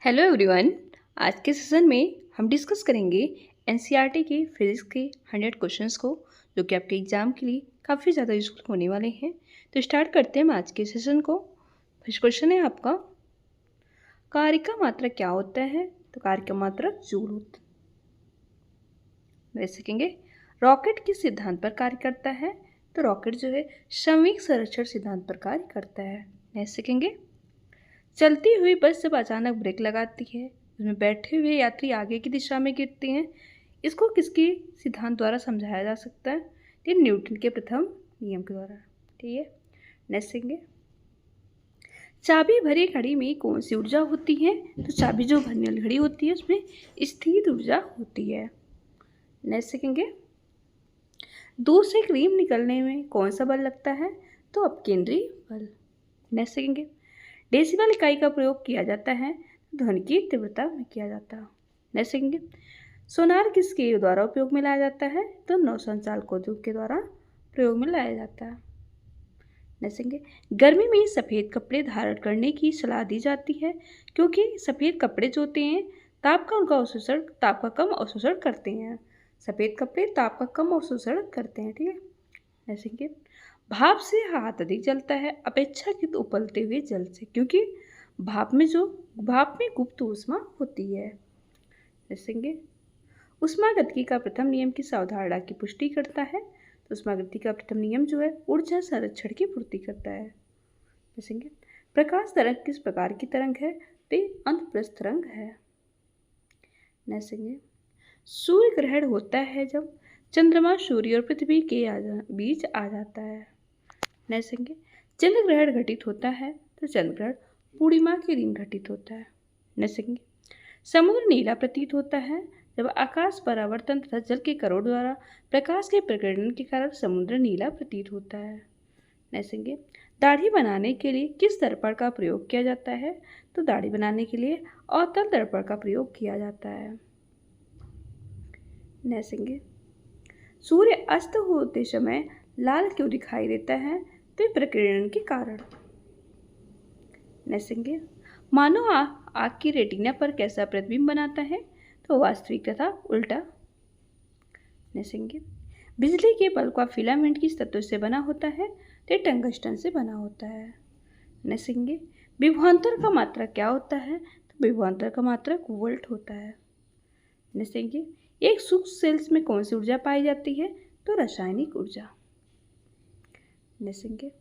Hello everyone. आज के session में हम डिस्कस करेंगे एनसीईआरटी के फिजिक्स के 100 क्वेश्चंस को, जो कि आपके एग्जाम के लिए काफ़ी ज़्यादा यूजफुल होने वाले हैं। तो स्टार्ट करते हैं हम आज के सेशन को। फर्स्ट क्वेश्चन है आपका, कार्य का मात्रक क्या होता है? तो कार्य का मात्रक जूल होता है। सीखेंगे रॉकेट किस सिद्धांत पर कार्य करता है? तो रॉकेट जो है समवेग संरक्षण सिद्धांत पर कार्य करता है। नेक्स्ट सीखेंगे, चलती हुई बस जब अचानक ब्रेक लगाती है, उसमें बैठे हुए यात्री आगे की दिशा में गिरते हैं, इसको किसके सिद्धांत द्वारा समझाया जा सकता है? ये न्यूटन के प्रथम नियम के द्वारा। ठीक है, नेक्स्ट देखेंगे, चाबी भरी घड़ी में कौन सी ऊर्जा होती है? तो चाबी जो भरने वाली घड़ी होती है उसमें स्थिर ऊर्जा होती है। नेक्स्ट देखेंगे, दूध से क्रीम निकलने में कौन सा बल लगता है? तो अपकेंद्री बल। नेक्स्ट देखेंगे, डेसिबल इकाई का प्रयोग किया जाता है ध्वनि की तीव्रता में किया जाता है। नेक्स्ट देखेंगे, सोनार किसके द्वारा उपयोग में लाया जाता है? तो नौसंचालक उद्योग के द्वारा प्रयोग में लाया जाता है। नेक्स्ट देखेंगे, गर्मी में सफ़ेद कपड़े धारण करने की सलाह दी जाती है क्योंकि सफ़ेद कपड़े जो होते हैं ताप का कम अवशोषण करते हैं। सफ़ेद कपड़े ताप का कम अवशोषण करते हैं। ठीक है, नेक्स्ट देखेंगे, भाप से हाथ अधिक जलता है अपेक्षाकृत उबलते हुए जल से, क्योंकि भाप में गुप्त ऊष्मा होती है। जैसे ऊष्मागतिकी का प्रथम नियम किस अवधारणा की पुष्टि करता है? तो ऊष्मागतिकी का प्रथम नियम जो है ऊर्जा संरक्षण की पूर्ति करता है। जैसे प्रकाश तरंग किस प्रकार की तरंग है? तो अनुप्रस्थ तरंग है। जैसे सूर्य ग्रहण होता है जब चंद्रमा सूर्य और पृथ्वी के बीच आ जाता है। नेक्स्ट देखेंगे, चंद्र ग्रहण घटित होता है तो चंद्र ग्रहण पूर्णिमा के दिन घटित होता है। नेक्स्ट देखेंगे, समुद्र नीला प्रतीत होता है जब आकाश परावर्तन तथा जल के करोड़ द्वारा प्रकाश के प्रकीर्णन के कारण समुद्र नीला प्रतीत होता है। नेक्स्ट देखेंगे, दाढ़ी बनाने के लिए किस दर्पण का प्रयोग किया जाता है? तो दाढ़ी बनाने के लिए अवतल दर्पण का प्रयोग किया जाता है। नेक्स्ट देखेंगे, सूर्य अस्त होते समय लाल क्यों दिखाई देता है? तो प्रकीर्णन के कारण। नेक्स्ट देखेंगे, मानव आँख की रेटिना पर कैसा प्रतिबिंब बनाता है? तो वास्तविक तथा उल्टा। नेक्स्ट देखेंगे, बिजली के बल्ब का फिलामेंट किस तत्व से बना होता है? तो टंगस्टन से बना होता है। नेक्स्ट देखेंगे, विभवांतर का मात्रक क्या होता है? तो विभवांतर का मात्रक वोल्ट होता है। नेक्स्ट देखेंगे, एक सूक्ष्म सेल्स में कौन सी ऊर्जा पाई जाती है? तो रासायनिक ऊर्जा। नेक्स्ट देखेंगे,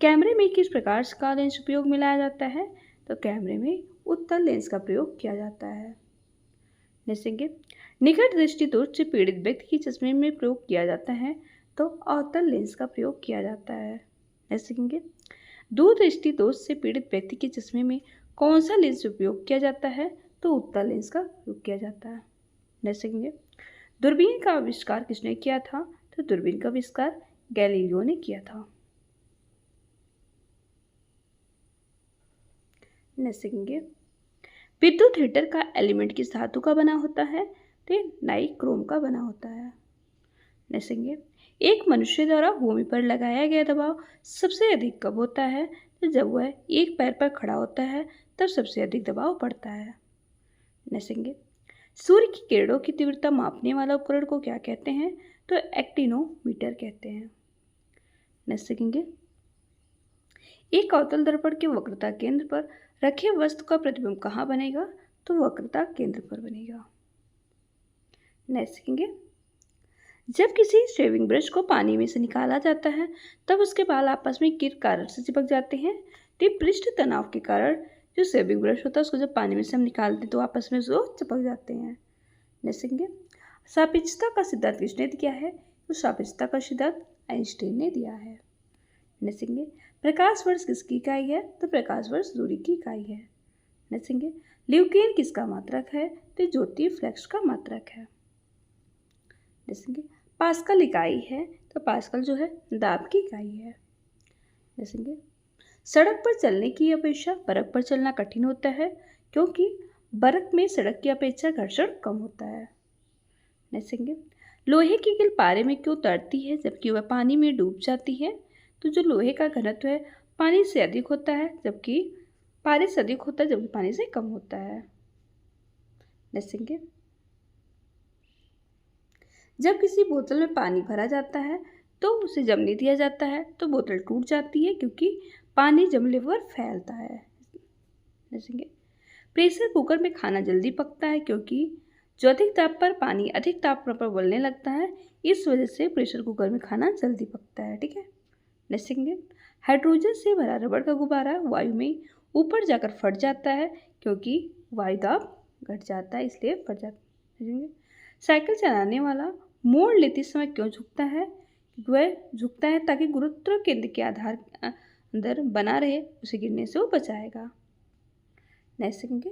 कैमरे में किस प्रकार का लेंस उपयोग में लाया जाता है? तो कैमरे में उत्तल लेंस का प्रयोग किया जाता है। नेक्स्ट देखेंगे, निकट दृष्टि दोष से पीड़ित व्यक्ति की चश्मे में प्रयोग किया जाता है तो अवतल लेंस का प्रयोग किया जाता है। नेक्स्ट देखेंगे, दूर दृष्टि दोष से पीड़ित व्यक्ति के चश्मे में कौन सा लेंस उपयोग किया जाता है? तो उत्तल लेंस का उपयोग किया जाता है। नेक्स्ट देखेंगे, दूरबीन का आविष्कार किसने किया था? तो दूरबीन का आविष्कार गैलीलियो ने किया था। नेक्स्ट देखेंगे, विद्युत हीटर का एलिमेंट किस धातु का बना होता है? तो नाइक्रोम का बना होता है। नेक्स्ट देखेंगे, एक मनुष्य द्वारा भूमि पर लगाया गया दबाव सबसे अधिक कब होता है? तो जब वह एक पैर पर खड़ा होता है तब सबसे अधिक दबाव पड़ता है। नेक्स्ट देखेंगे, सूर्य की किरणों की तीव्रता मापने वाला उपकरण को क्या कहते हैं? तो एक्टिनोमीटर कहते हैं। नेक्स्ट देखेंगे, एक अवतल दर्पण के वक्रता केंद्र पर रखे वस्तु का प्रतिबिंब कहाँ बनेगा? तो वक्रता केंद्र पर बनेगा। नेक्स्ट देखेंगे, जब किसी शेविंग ब्रश को पानी में से निकाला जाता है तब उसके बाल आपस में किस कारण से चिपक जाते हैं? तो पृष्ठ तनाव के कारण जो शेविंग ब्रश होता है उसको जब पानी में से हम निकालते हैं तो आपस में वो चिपक जाते हैं। नेक्स्ट देखेंगे, सापेक्षता का सिद्धांत किसने दिया है? तो सापेक्षता का सिद्धांत आइंस्टाइन ने दिया है। नेक्स्ट देखेंगे, प्रकाश वर्ष किसकी इकाई है? तो प्रकाश वर्ष दूरी की इकाई है। नेक्स्ट देखेंगे, ल्यूकेन किसका मात्रक है? तो ज्योति फ्लक्स का मात्रक है। नेक्स्ट देखेंगे, पास्कल इकाई है तो पास्कल जो है दाब की इकाई है। नेक्स्ट देखेंगे, सड़क पर चलने की अपेक्षा बर्फ पर चलना कठिन होता है क्योंकि बर्फ में सड़क की अपेक्षा घर्षण कम होता है। नेक्स्ट देखेंगे, लोहे की कील पारे में क्यों तैरती है जबकि वह पानी में डूब जाती है? तो जो लोहे का घनत्व है पानी से अधिक होता है जबकि पानी से कम होता है। देखेंगे जब किसी बोतल में पानी भरा जाता है तो उसे जमने दिया जाता है तो बोतल टूट जाती है क्योंकि पानी जमने पर फैलता है। देखेंगे प्रेशर कुकर में खाना जल्दी पकता है क्योंकि जो अधिक ताप पर पानी अधिक तापमान पर उबलने लगता है, इस वजह से प्रेशर कुकर में खाना जल्दी पकता है। ठीक है। देखेंगे हाइड्रोजन से भरा रबड़ का गुब्बारा वायु में ऊपर जाकर फट जाता है क्योंकि वायु दाब घट जाता है, इसलिए फट जाता है। साइकिल चलाने वाला मोड़ लेते समय क्यों झुकता है? वह झुकता है ताकि गुरुत्व केंद्र के आधार अंदर बना रहे, उसे गिरने से वो बचाएगा। देखेंगे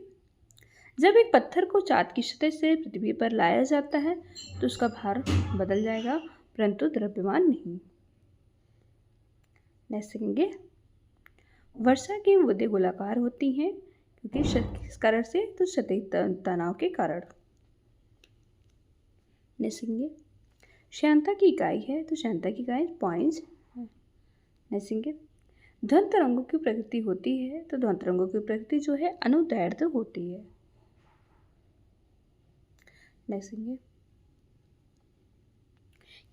जब एक पत्थर को चाँद की सतह से पृथ्वी पर लाया जाता है तो उसका भार बदल जाएगा परंतु द्रव्यमान नहीं। देखेंगे वर्षा की बूंदें गोलाकार होती हैं क्योंकि किस कारण से? तो सतही तनाव के कारण। देखेंगे श्यानता की इकाई है तो श्यानता की इकाई पॉइंट्स है। देखेंगे ध्वनि तरंगों की प्रकृति होती है तो ध्वनि तरंगों की प्रकृति जो है अनुदैर्ध्य होती है। देखेंगे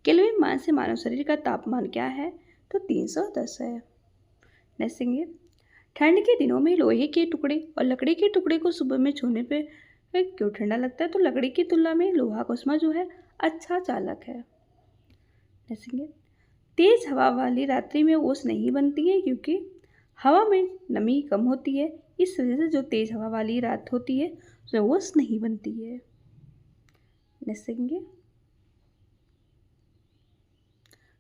केल्विन मान से मानव शरीर का तापमान क्या है? तो 310 है। देखेंगे ठंड के दिनों में लोहे के टुकड़े और लकड़ी के टुकड़े को सुबह में छूने पे क्यों ठंडा लगता है? तो लकड़ी की तुलना में लोहा का उष्मा जो है अच्छा चालक है। देखेंगे तेज हवा वाली रात्रि में ओस नहीं बनती है क्योंकि हवा में नमी कम होती है, इस वजह से जो तेज हवा वाली रात होती है उसमें ओस नहीं बनती है। देखेंगे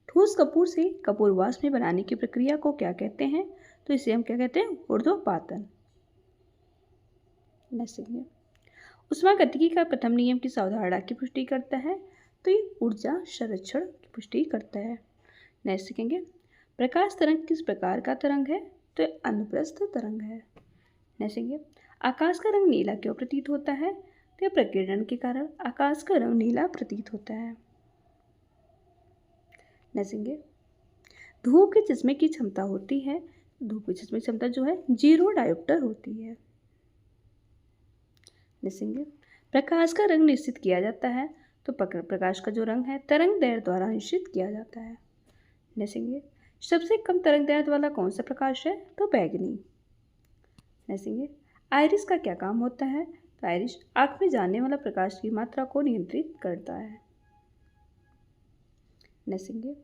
ठोस कपूर से कपूर वाष्प में बनाने की प्रक्रिया को क्या कहते हैं? तो इसे हम क्या कहते हैं? ऊर्ध्वपातन। देखेंगे ऊष्मागतिकी का प्रथम नियम किस अवधारणा की पुष्टि करता है? तो ये ऊर्जा संरक्षण की पुष्टि करता है। नेक्स्ट सीखेंगे प्रकाश तरंग किस प्रकार का तरंग है? तो अनुप्रस्थ तरंग है। नेक्स्ट सीखेंगे आकाश का रंग नीला क्यों प्रतीत होता है? तो प्रकीर्णन के कारण आकाश का रंग नीला प्रतीत होता है। नेक्स्ट सीखेंगे धूप के चश्मे की क्षमता होती है, धूप के चश्मे की क्षमता जो है 0 डायोप्टर होती है। देखेंगे प्रकाश का रंग निश्चित किया जाता है तो प्रकाश का जो रंग है तरंग दैर्ध्य द्वारा निश्चित किया जाता है। देखेंगे सबसे कम तरंग दैर्ध्य वाला कौन सा प्रकाश है? तो बैगनी। देखेंगे आइरिस का क्या काम होता है? तो आइरिस आँख में जाने वाला प्रकाश की मात्रा को नियंत्रित करता है। देखेंगे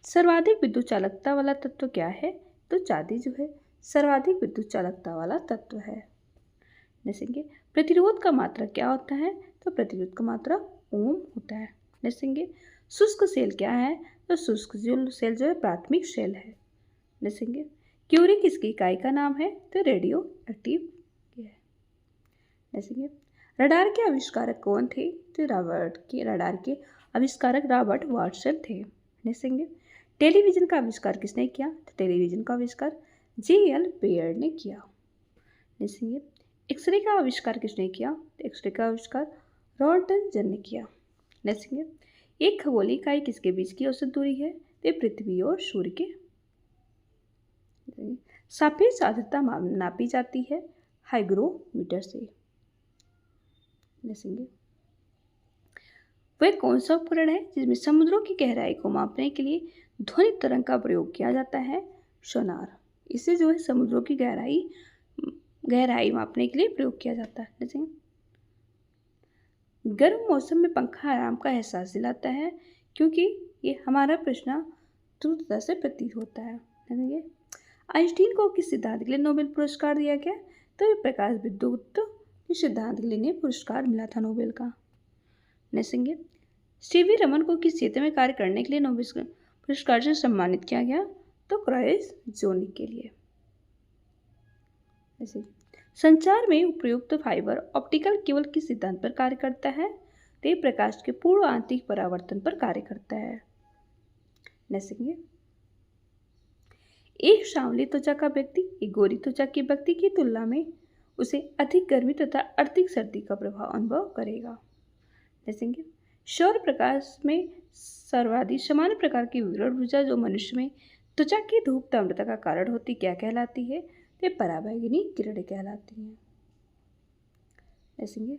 सर्वाधिक विद्युत चालकता वाला तत्व क्या है? तो चांदी जो है सर्वाधिक विद्युत चालकता वाला तत्व है। देखेंगे प्रतिरोध का मात्रा क्या होता है? तो प्रतिरोध का मात्रा ओम होता है। देखेंगे शुष्क सेल क्या है? तो शुष्क सेल जो है प्राथमिक सेल है। देखेंगे क्यूरी किसकी इकाई का नाम है? तो रेडियो एक्टिव है। देखेंगे रडार के आविष्कारक कौन थे? तो रडार के आविष्कारक रॉबर्ट वाटसन थे। देखेंगे टेलीविजन का आविष्कार किसने किया? तो टेलीविजन का आविष्कार J.L. बेयर ने किया। देखेंगे एक्सरे का आविष्कार किसने किया? तो एक्सरे का आविष्कार रॉन्टगन ने किया। देखेंगे एक खगोलीय इकाई किसके बीच की औसत दूरी है? तो पृथ्वी और सूर्य के। सापेक्ष आर्द्रता नापी जाती है हाइग्रोमीटर से। देखेंगे वह कौन सा उपकरण है जिसमें समुद्रों की गहराई को मापने के लिए ध्वनि तरंग का प्रयोग किया जाता है? सोनार। इसे जो है समुद्रों की गहराई मापने के लिए प्रयोग किया जाता है। जैसे गर्म मौसम में पंखा आराम का एहसास दिलाता है क्योंकि ये हमारा प्रश्न द्रुतता से प्रतीत होता है। देखेंगे आइंस्टीन को किस सिद्धांत के लिए नोबेल पुरस्कार दिया गया? तो ये प्रकाश विद्युत के सिद्धांत के लिए पुरस्कार मिला था नोबेल का। देखेंगे सीवी रमन को किस क्षेत्र में कार्य करने के लिए नोबेल पुरस्कार से सम्मानित किया गया? तो क्रायोजेनिक के लिए। ऐसे संचार में उपयुक्त फाइबर ऑप्टिकल केबल किस सिद्धांत पर कार्य करता है? तो ये प्रकाश के पूर्ण आंतरिक परावर्तन पर कार्य करता है। देखेंगे एक सांवली त्वचा का व्यक्ति एक गोरी त्वचा के व्यक्ति की तुलना में उसे अधिक गर्मी तथा अधिक सर्दी का प्रभाव अनुभव करेगा। देखेंगे सौर प्रकाश में सर्वाधिक समान प्रकार की विकिरण ऊर्जा जो मनुष्य में त्वचा की धूप तीव्रता का कारण होती क्या कहलाती है? तो पराबैंगनी किरणें कहलाती हैं। देखेंगे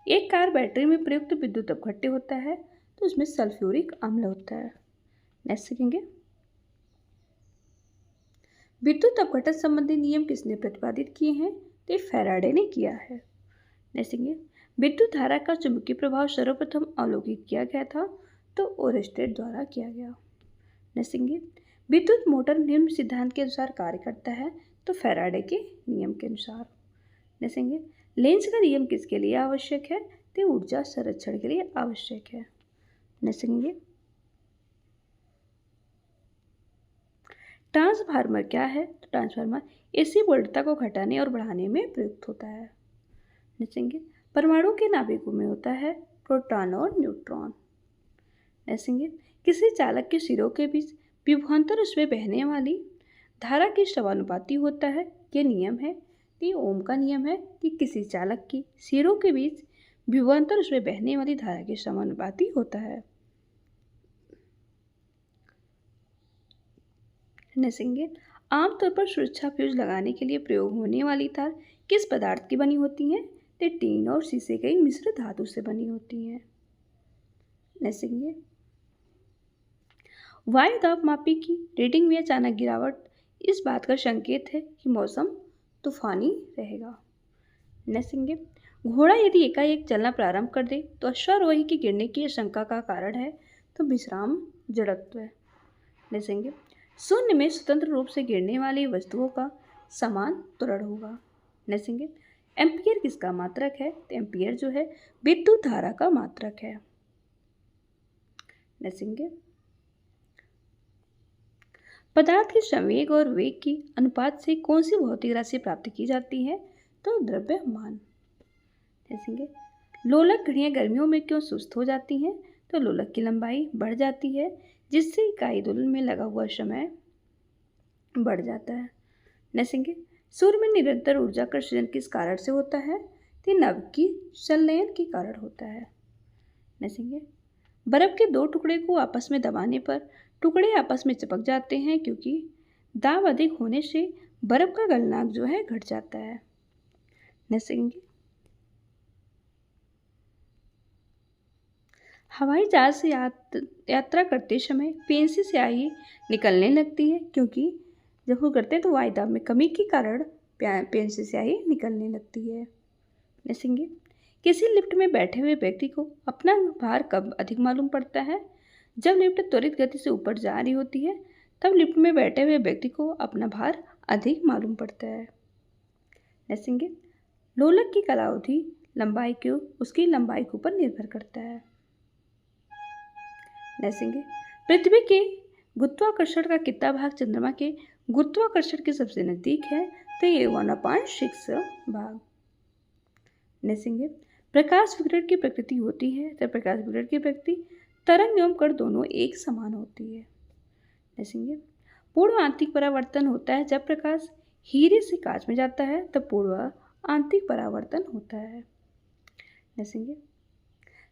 एक कार बैटरी में प्रयुक्त विद्युत अपघट्य होता है तो उसमें सल्फ्यूरिक अम्ल होता है। नेक्स्ट सीखेंगे, विद्युत अपघटन संबंधी नियम किसने प्रतिपादित किए हैं? तो फैराडे ने किया है। नेक्स्ट सीखेंगे, विद्युत धारा का चुंबकीय प्रभाव सर्वप्रथम अवलोकित किया गया था तो ओरेस्टेड द्वारा किया गया। नेक्स्ट सीखेंगे, विद्युत मोटर निम्न सिद्धांत के अनुसार कार्य करता है तो फैराडे के नियम के अनुसार। नेक्स्ट सीखेंगे, लेंज का नियम किसके लिए आवश्यक है? तो ऊर्जा संरक्षण के लिए आवश्यक है। नेक्स्ट सीखेंगे, ट्रांसफार्मर क्या है? तो ट्रांसफार्मर एसी वोल्टता को घटाने और बढ़ाने में प्रयुक्त होता है। नेक्स्ट सीखेंगे, परमाणु के नाभिकों में होता है प्रोटॉन और न्यूट्रॉन। नेक्स्ट सीखेंगे, किसी चालक के सिरों के बीच विभवांतर उसमें बहने वाली धारा की समानुपाती होता है। ये नियम है, ये ओम का नियम है कि किसी चालक की सिरों के बीच विभवांतर उसमें बहने वाली धारा के समानुपाती होता है। नेक्स्ट सीखेंगे, आमतौर पर सुरक्षा फ्यूज लगाने के लिए प्रयोग होने वाली तार किस पदार्थ की बनी होती हैं? तो टीन और शीशे के मिश्र धातु से बनी होती हैं। नेक्स्ट सीखेंगे, वायु दाब मापी की रीडिंग में अचानक गिरावट इस बात का संकेत है कि मौसम तूफानी रहेगा। नेक्स्ट सीखेंगे, घोड़ा यदि एकाएक चलना प्रारंभ कर दे तो अश्वारोही के गिरने की आशंका का कारण है तो विश्राम जड़त्व है। नेक्स्ट सीखेंगे, शून्य में स्वतंत्र रूप से गिरने वाली वस्तुओं का समान त्वरण होगा। नेक्स्ट सीखेंगे, एम्पियर किसका मात्रक है? तो एम्पियर जो है विद्युत धारा का मात्रक है। नेक्स्ट सीखेंगे, पदार्थ के संवेग और वेग की अनुपात से कौन सी भौतिक राशि प्राप्त की जाती है? तो द्रव्यमान। देखेंगे, लोलक घड़ियां गर्मियों में क्यों सुस्त हो जाती हैं? तो लोलक की लंबाई बढ़ जाती है जिससे इकाई दोलन में लगा हुआ समय बढ़ जाता है। देखेंगे, सूर्य में निरंतर ऊर्जा का सृजन किस कारण से होता है? तो नभ की संलयन के कारण होता है। देखेंगे, बर्फ के दो टुकड़े को आपस में दबाने पर टुकड़े आपस में चिपक जाते हैं क्योंकि दाब अधिक होने से बर्फ का गलनांक जो है घट जाता है। नेक्स्ट सीखेंगे, हवाई जहाज से यात्रा करते समय पेंसिल स्याही निकलने लगती है क्योंकि जब वो करते हैं तो वायु दाब में कमी के कारण पेंसिल स्याही निकलने लगती है। नेक्स्ट सीखेंगे, किसी लिफ्ट में बैठे हुए व्यक्ति को अपना भार कब अधिक मालूम पड़ता है? जब लिफ्ट त्वरित गति से ऊपर जा रही होती है तब लिफ्ट में बैठे हुए व्यक्ति को अपना भार अधिक मालूम पड़ता है। नेक्स्ट सीखेंगे, लोलक की कालावधि लंबाई क्यों उसकी लंबाई के ऊपर निर्भर करता है। नेक्स्ट सीखेंगे, पृथ्वी के गुरुत्वाकर्षण का कितना भाग चंद्रमा के गुरुत्वाकर्षण के सबसे नजदीक है? तो ये 1/6 भाग। नेक्स्ट सीखेंगे, प्रकाश विकिरण की प्रकृति होती है तो प्रकाश विकिरण की प्रकृति तरंग एवं कण दोनों एक समान होती है। देखेंगे, पूर्व आंतरिक परावर्तन होता है जब प्रकाश हीरे से कांच में जाता है तब पूर्व आंतरिक परावर्तन होता है। देखेंगे,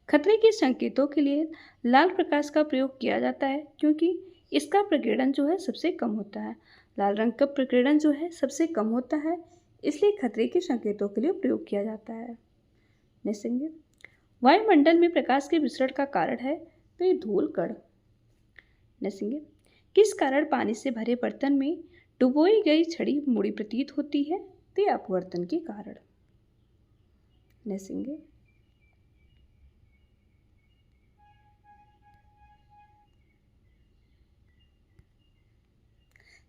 खतरे के संकेतों के लिए लाल प्रकाश का प्रयोग किया जाता है क्योंकि इसका प्रकीर्णन जो है सबसे कम होता है। लाल रंग का प्रकीर्णन जो है सबसे कम होता है इसलिए खतरे के संकेतों के लिए प्रयोग किया जाता है। देखेंगे, वायुमंडल में प्रकाश के विसरण का कारण है तो ये धूल कण। देखेंगे, किस कारण पानी से भरे बर्तन में डुबोई गई छड़ी मुड़ी प्रतीत होती है? तो ये अपवर्तन के कारण। देखेंगे,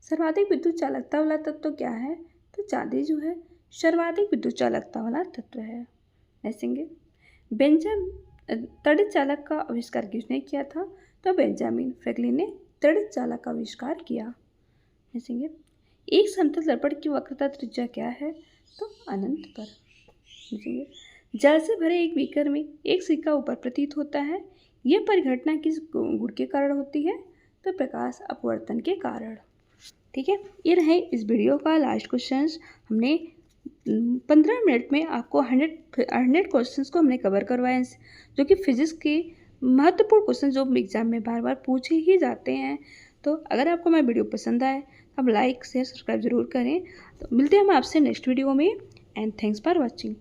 सर्वाधिक विद्युत चालकता वाला तत्व क्या है? तो चांदी जो है सर्वाधिक विद्युत चालकता वाला तत्व है। देखेंगे, तड़ित चालक का आविष्कार किसने किया था? तो बेंजामिन फ्रैंकलिन ने तड़ित चालक का आविष्कार किया। देखेंगे, एक समतल दर्पण की वक्रता त्रिज्या क्या है? तो अनंत पर। देखेंगे, जल से भरे एक बीकर में एक सिक्का ऊपर प्रतीत होता है। यह परिघटना किस गुण के कारण होती है? तो प्रकाश अपवर्तन के कारण। ठीक है, ये रहे इस वीडियो का लास्ट क्वेश्चन। हमने 15 मिनट में आपको 100 क्वेश्चंस को हमने कवर करवाए जो कि फिजिक्स के महत्वपूर्ण क्वेश्चन जो एग्जाम में बार बार पूछे ही जाते हैं। तो अगर आपको हमारा वीडियो पसंद आए तो आप लाइक शेयर सब्सक्राइब जरूर करें। तो मिलते हैं हम आपसे नेक्स्ट वीडियो में एंड थैंक्स फॉर वॉचिंग।